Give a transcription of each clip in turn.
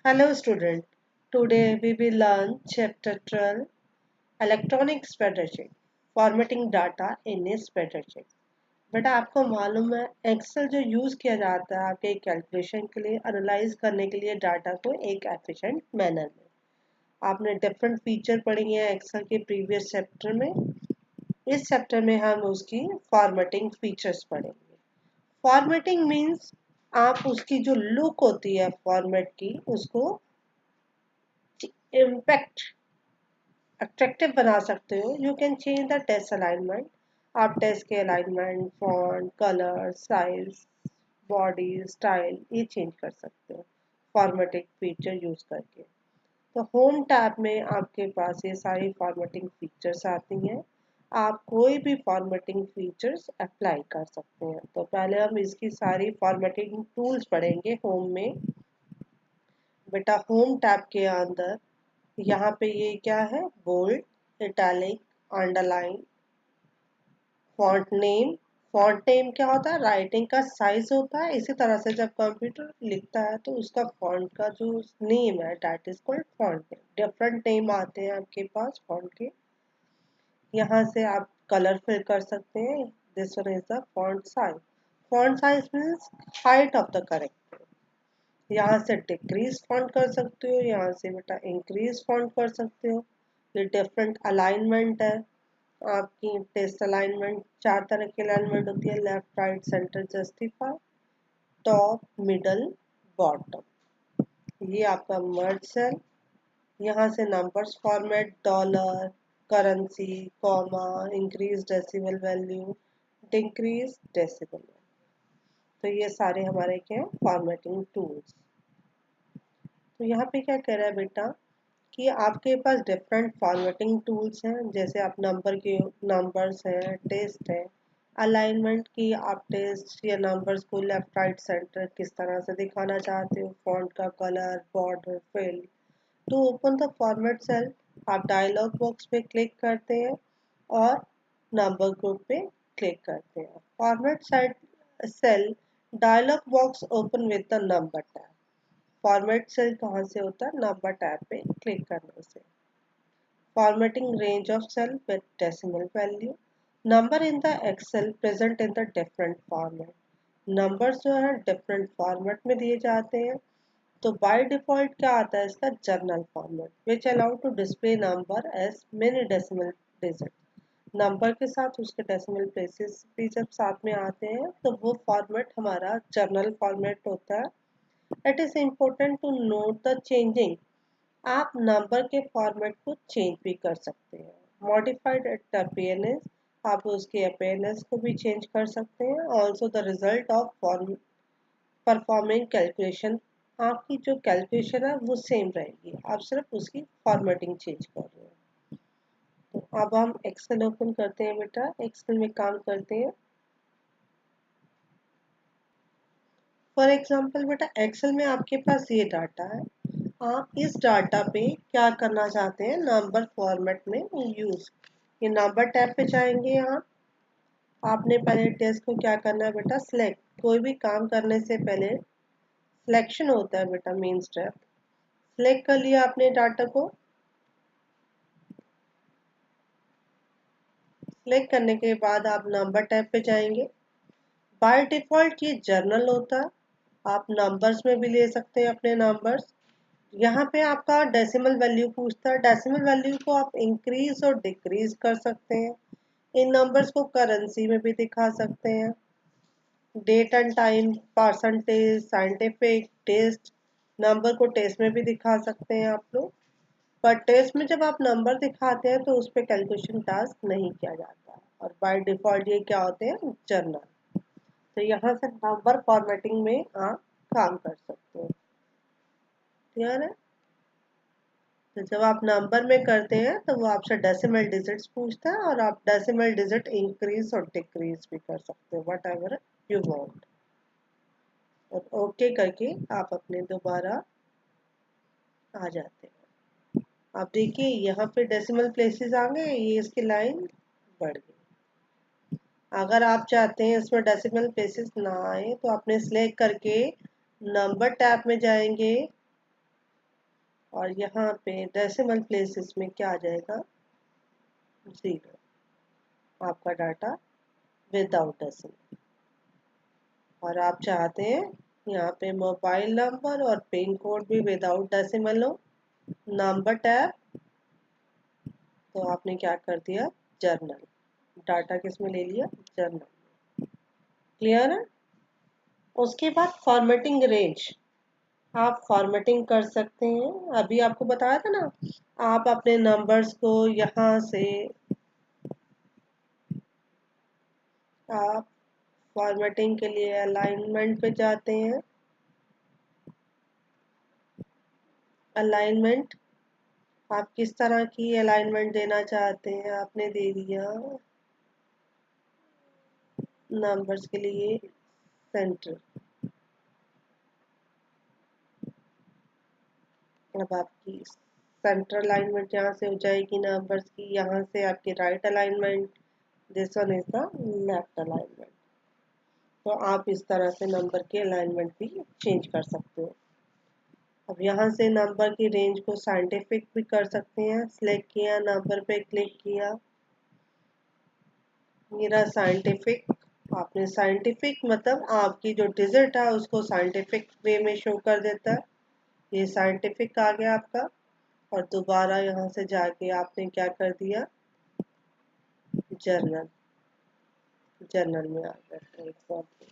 Hello student, today we will learn chapter 12 Electronic Spreadsheet Formatting Data in a Spreadsheet। बेटा आपको मालूम है Excel जो यूज़ किया जाता है आपके कैलकुलेशन के लिए एनालाइज करने के लिए डाटा को एक एफिशिएंट मैनर में। आपने डिफरेंट फीचर पढ़ी हैं एक्सेल के प्रीवियस चैप्टर में। इस चैप्टर में हम उसकी फॉर्मेटिंग फीचर्स पढ़ेंगे। फॉर्मेटिंग मीन्स आप उसकी जो लुक होती है फॉर्मेट की उसको इम्पैक्ट अट्रैक्टिव बना सकते हो। You can change the text alignment. आप टेक्स्ट के alignment, font, colour, size, body, style ये चेंज कर सकते हो फॉर्मेटिंग फीचर यूज करके। तो होम टैब में आपके पास ये सारी फॉर्मेटिंग फीचर्स आती हैं। आप कोई भी फॉर्मेटिंग फीचर्स अप्लाई कर सकते हैं। तो पहले हम इसकी सारी फॉर्मेटिंग टूल्स पढ़ेंगे होम में। बेटा होम टैब के अंदर यहाँ पे ये क्या है, bold, italic, underline, font name. Font name क्या होता है, राइटिंग का साइज होता है। इसी तरह से जब कंप्यूटर लिखता है तो उसका फॉन्ट का जो नेम है that is called font name. Different name आते हैं आपके पास फॉन्ट के। यहाँ से आप कलर फिल कर सकते हैं। This one is the font size. Font size means height of the character. यहाँ से डिक्रीज फॉन्ट कर सकते हो, यहाँ से बेटा इंक्रीज फॉन्ट कर सकते हो। ये डिफरेंट अलाइनमेंट है आपकी। टेस्ट अलाइनमेंट, 4 तरह की अलाइनमेंट होती है, left, right, centre, justify, top, middle, bottom. ये आपका मर्ज सेल। यहाँ से numbers format, dollar, currency, comma, increase decimal value, decrease decimal. तो ये सारे हमारे क्या हैं, फॉर्मेटिंग टूल्स। तो यहाँ पे क्या कह रहा है बेटा कि आपके पास डिफरेंट फॉर्मेटिंग टूल्स हैं। जैसे आप नंबर्स हैं, टेस्ट है, अलाइनमेंट की आप टेस्ट या नंबर्स को लेफ्ट, राइट, सेंटर किस तरह से दिखाना चाहते हो, फॉन्ट का colour, border, fill. To open the format cell आप डायलॉग बॉक्स पे क्लिक करते हैं और नंबर ग्रुप पे क्लिक करते हैं। Format cell dialog box open with the number tab. Format cell कहाँ से होता है, नंबर टैब पे क्लिक करने से। Formatting range of cell with decimal value. Number in the excel present in the different format. Numbers जो है different format में दिए जाते हैं। तो बाय डिफॉल्ट क्या आता है इसका, general format which allow to display number as many decimal digit. Number के साथ उसके डेसिमल प्लेसेस भी जब साथ में आते हैं तो वो फॉर्मेट हमारा जर्नल फॉर्मेट होता है। It is important to note the changing. आप नंबर के फॉर्मेट को चेंज भी कर सकते हैं। मॉडिफाइड एट अपीयरेंस, आप उसके अपीयरेंस को भी चेंज कर सकते हैं। Also the result of performing calculation, आपकी जो कैलकुलेशन है वो सेम रहेगी, आप सिर्फ उसकी फॉर्मेटिंग चेंज कर रहे हैं। तो अब हम एक्सेल ओपन करते हैं बेटा, एक्सेल में काम करते हैं। फॉर एग्जांपल बेटा एक्सेल में आपके पास ये डाटा है। आप इस डाटा पे क्या करना चाहते हैं, नंबर फॉर्मेट में यूज। ये नंबर टैब पे जाएंगे आप। आपने पहले टेक्स्ट को क्या करना है बेटा, सिलेक्ट। कोई भी काम करने से पहले सिलेक्शन होता है बेटा, मेन स्टेप। सिलेक्ट कर लिया आपने डाटा को। सिलेक्ट करने के बाद आप नंबर टैब पे जाएंगे। बाय डिफॉल्ट ये जर्नल होता है, आप नंबर्स में भी ले सकते हैं अपने नंबर्स। यहाँ पे आपका डेसिमल वैल्यू पूछता है। डेसिमल वैल्यू को आप इंक्रीज और डिक्रीज कर सकते हैं। इन नंबर्स को करेंसी में भी दिखा सकते हैं। Date and time, percentage, scientific, test. Number को टेस्ट में भी दिखा सकते हैं आप लोग। पर टेस्ट में जब आप नंबर दिखाते हैं तो उस पर कैलकुलेशन टास्क नहीं किया जाता। और बाय डिफॉल्ट ये क्या होते हैं, जर्नल। तो यहाँ से नंबर फॉर्मेटिंग में आप काम कर सकते हैं। क्लियर है। तो जब आप नंबर में करते हैं तो वो आपसे डेसिमल डिजिट्स पूछता है और आप डेसिमल डिजिट इंक्रीज और डिक्रीज भी कर सकते हो, वट एवर यू वांट। और ओके करके आप अपने दोबारा आ जाते हैं। आप देखिए यहाँ पे डेसिमल प्लेसेस आ गए, ये इसकी लाइन बढ़ गई। अगर आप चाहते हैं इसमें डेसिमल प्लेसेस ना आए तो आपने सिलेक्ट करके नंबर टैब में जाएंगे। और यहाँ पे डेसिमल प्लेसेस में क्या आ जाएगा, 0, आपका डाटा विदाउट डेसिमल। और आप चाहते हैं यहाँ पे मोबाइल नंबर और पिन कोड भी विदाउट डेसिमल हो, नंबर टैब, तो आपने क्या कर दिया, जर्नल, डाटा किस में ले लिया, जर्नल। क्लियर है? उसके बाद फॉर्मेटिंग रेंज, आप फॉर्मेटिंग कर सकते हैं। अभी आपको बताया था ना, आप अपने नंबर्स को यहाँ से आप फॉर्मेटिंग के लिए अलाइनमेंट पे जाते हैं। अलाइनमेंट, आप किस तरह की अलाइनमेंट देना चाहते हैं, आपने दे दिया नंबर्स के लिए सेंटर। अब आपकी सेंटर अलाइनमेंट यहाँ से हो जाएगी नंबर्स की, यहाँ से आपकी right alignment, this one is the left alignment. तो आप इस तरह से नंबर के अलाइनमेंट भी चेंज कर सकते हो। अब यहाँ से नंबर की रेंज को साइंटिफिक भी कर सकते हैं। सिलेक्ट किया, नंबर पे क्लिक किया, मेरा साइंटिफिक, आपने साइंटिफिक मतलब आपकी जो डिजिट है उसको साइंटिफिक वे में शो कर देता है। ये साइंटिफिक आ गया आपका। और दोबारा यहाँ से जाके आपने क्या कर दिया, जर्नल, जर्नल में आ गया फॉर एग्जाम्पल।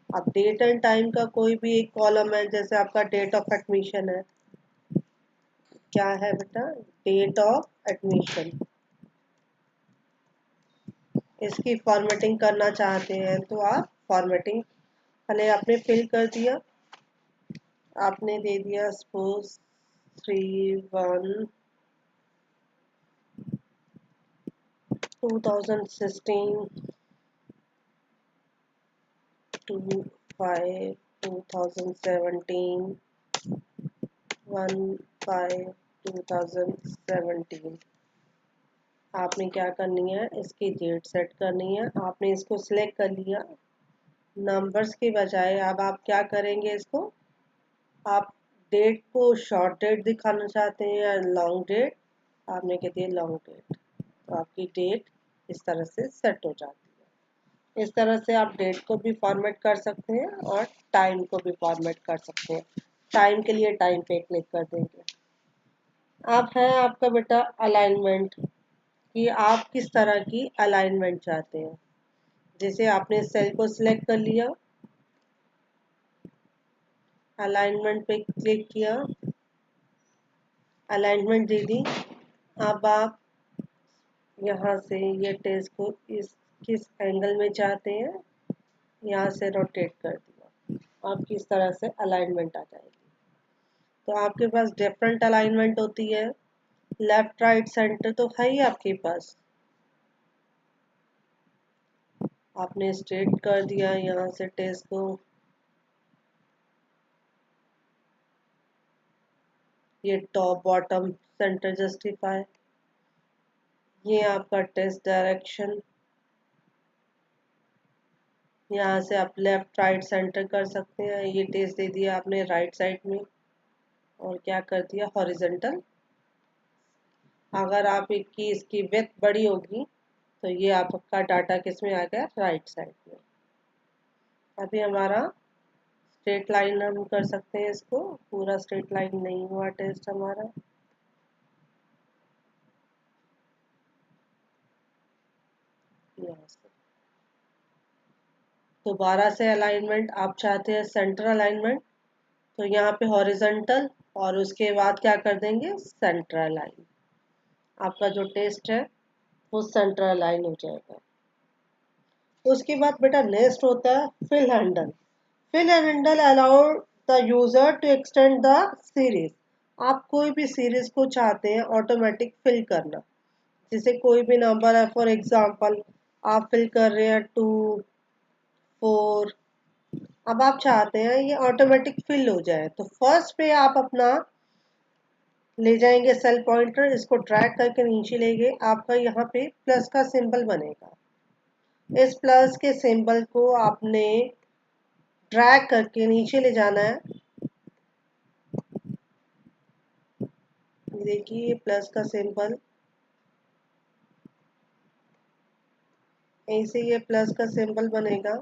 अब डेट एंड टाइम का कोई भी एक कॉलम है, जैसे आपका डेट ऑफ एडमिशन है, क्या है बेटा, डेट ऑफ एडमिशन, इसकी फॉर्मेटिंग करना चाहते हैं तो आप फॉर्मेटिंग, पहले आपने फिल कर दिया, आपने दे दिया सपोज 3/1/2016 to 5/2017 1/5/2017। आपने क्या करनी है, इसकी डेट सेट करनी है। आपने इसको सिलेक्ट कर लिया, नंबर्स के बजाय अब आप क्या करेंगे, इसको आप डेट को शॉर्ट डेट दिखाना चाहते हैं या लॉन्ग डेट, आपने कह दिया लॉन्ग डेट, तो आपकी डेट इस तरह से सेट हो जाती है। इस तरह से आप डेट को भी फॉर्मेट कर सकते हैं और टाइम को भी फॉर्मेट कर सकते हैं। टाइम के लिए टाइम पे क्लिक कर देंगे। अब है आपका बेटा अलाइनमेंट, कि आप किस तरह की अलाइनमेंट चाहते हैं। जैसे आपने सेल को सिलेक्ट कर लिया, अलाइनमेंट पे क्लिक किया, अलाइनमेंट दे दी। अब आप यहाँ से ये टेस्ट को इस किस एंगल में चाहते हैं, यहाँ से रोटेट कर दिया, आपकी इस तरह से अलाइनमेंट आ जाएगी। तो आपके पास डिफरेंट अलाइनमेंट होती है, लेफ्ट राइट सेंटर तो है ही आपके पास। आपने स्ट्रेट कर दिया यहाँ से टेस्ट को, ये टॉप बॉटम सेंटर जस्टिफाई, ये आपका टेस्ट डायरेक्शन, यहाँ से आप लेफ्ट राइट सेंटर कर सकते हैं। ये टेस्ट दे दिया आपने राइट साइड में, और क्या कर दिया, हॉरिजॉन्टल। अगर आप इसकी विड्थ बड़ी होगी तो ये आपका डाटा किस में आ गया, राइट साइड में। अभी हमारा स्ट्रेट लाइन हम कर सकते हैं, इसको पूरा स्ट्रेट लाइन नहीं हुआ टेस्ट हमारा। यहाँ से दोबारा से अलाइनमेंट, आप चाहते हैं सेंटर अलाइनमेंट, तो यहाँ पे हॉरिजॉन्टल और उसके बाद क्या कर देंगे, सेंटर अलाइन। आपका जो टेस्ट है वो सेंटर अलाइन हो जाएगा। उसके बाद बेटा नेक्स्ट होता है fill handle. Fill handle allow the user to extend the series. आप कोई भी सीरीज को चाहते हैं ऑटोमेटिक फिल करना, जैसे कोई भी नंबर है, फॉर एग्जांपल आप फिल कर रहे हैं 2 4, अब आप चाहते हैं ये ऑटोमेटिक फिल हो जाए, तो फर्स्ट पे आप अपना ले जाएंगे सेल पॉइंटर, इसको ड्रैग करके नीचे ले गए, आपका यहाँ पे प्लस का सिंबल बनेगा। इस प्लस के सिंबल को आपने ड्रैग करके नीचे ले जाना है। ये देखिए ये प्लस का सिंबल, ऐसे ये प्लस का सिंबल बनेगा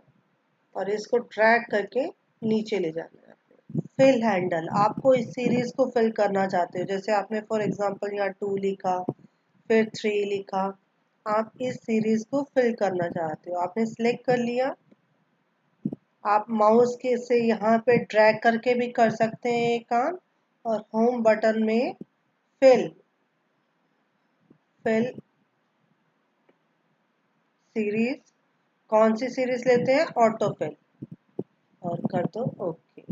और इसको ड्रैग करके नीचे ले जाना है आपने। फिल हैंडल, आपको इस सीरीज को फिल करना चाहते हो, जैसे आपने फॉर एग्जांपल यहाँ 2 लिखा, फिर 3 लिखा, आप इस सीरीज को फिल करना चाहते हो, आपने सिलेक्ट कर लिया। आप माउस के से यहाँ पे ड्रैग करके भी कर सकते हैं ये काम, और होम बटन में फिल फिल सीरीज, कौन सी सीरीज लेते हैं, ऑटो फिल, और कर दो ओके।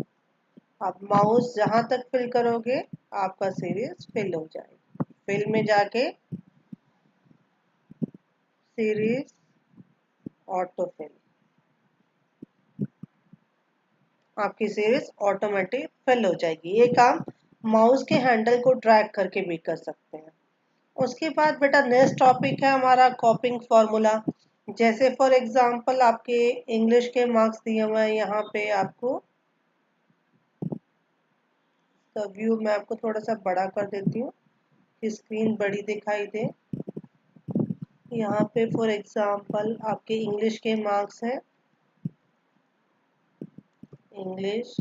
आप माउस जहां तक फिल करोगे आपका सीरीज फिल हो जाएगी। फिल में जाके सीरीज ऑटो फिल, आपकी सीरीज ऑटोमेटिक फिल हो जाएगी। ये काम माउस के हैंडल को ड्रैग करके भी कर सकते हैं। उसके बाद बेटा नेक्स्ट टॉपिक है हमारा कॉपिंग फॉर्मूला। जैसे फॉर एग्जांपल आपके इंग्लिश के मार्क्स दिए हुए हैं, यहाँ पे आपको तो व्यू मैं आपको थोड़ा सा बड़ा कर देती हूँ कि स्क्रीन बड़ी दिखाई दे। यहाँ पे फॉर एग्जांपल आपके इंग्लिश के मार्क्स हैं, इंग्लिश,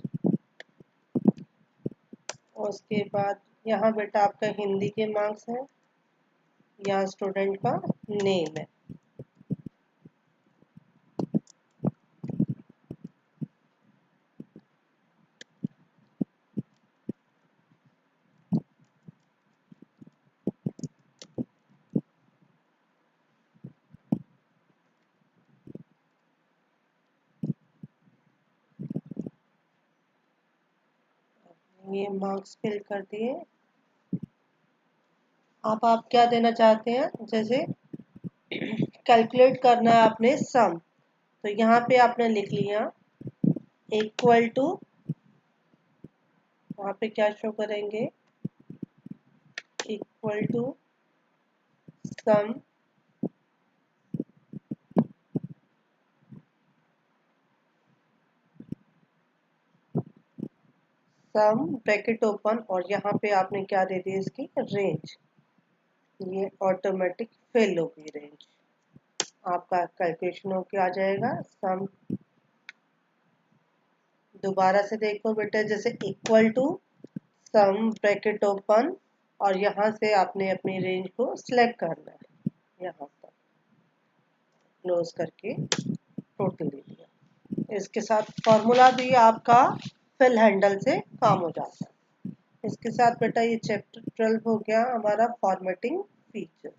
उसके बाद यहाँ बेटा आपका हिंदी के मार्क्स हैं, यहाँ स्टूडेंट का नेम है। ये मार्क्स फिल कर दिए। आप क्या देना चाहते हैं, जैसे कैलकुलेट करना है आपने सम, तो यहाँ पे आपने लिख लिया इक्वल टू, वहाँ पे क्या शो करेंगे, equal to sum sum bracket open, और यहाँ पे आपने क्या दे दिया इसकी रेंज, ये ऑटोमेटिक फिल होगी रेंज, आपका कैलकुलेशन होके आ जाएगा सम। दोबारा से देखो बेटा, जैसे equal to sum bracket open, और यहाँ से आपने अपनी रेंज को सिलेक्ट करना है, यहाँ पर क्लोज करके टोटल दे दिया। इसके साथ फॉर्मूला भी आपका फिल हैंडल से काम हो जाता है। इसके साथ बेटा ये चैप्टर 12 हो गया हमारा फॉर्मेटिंग फीचर।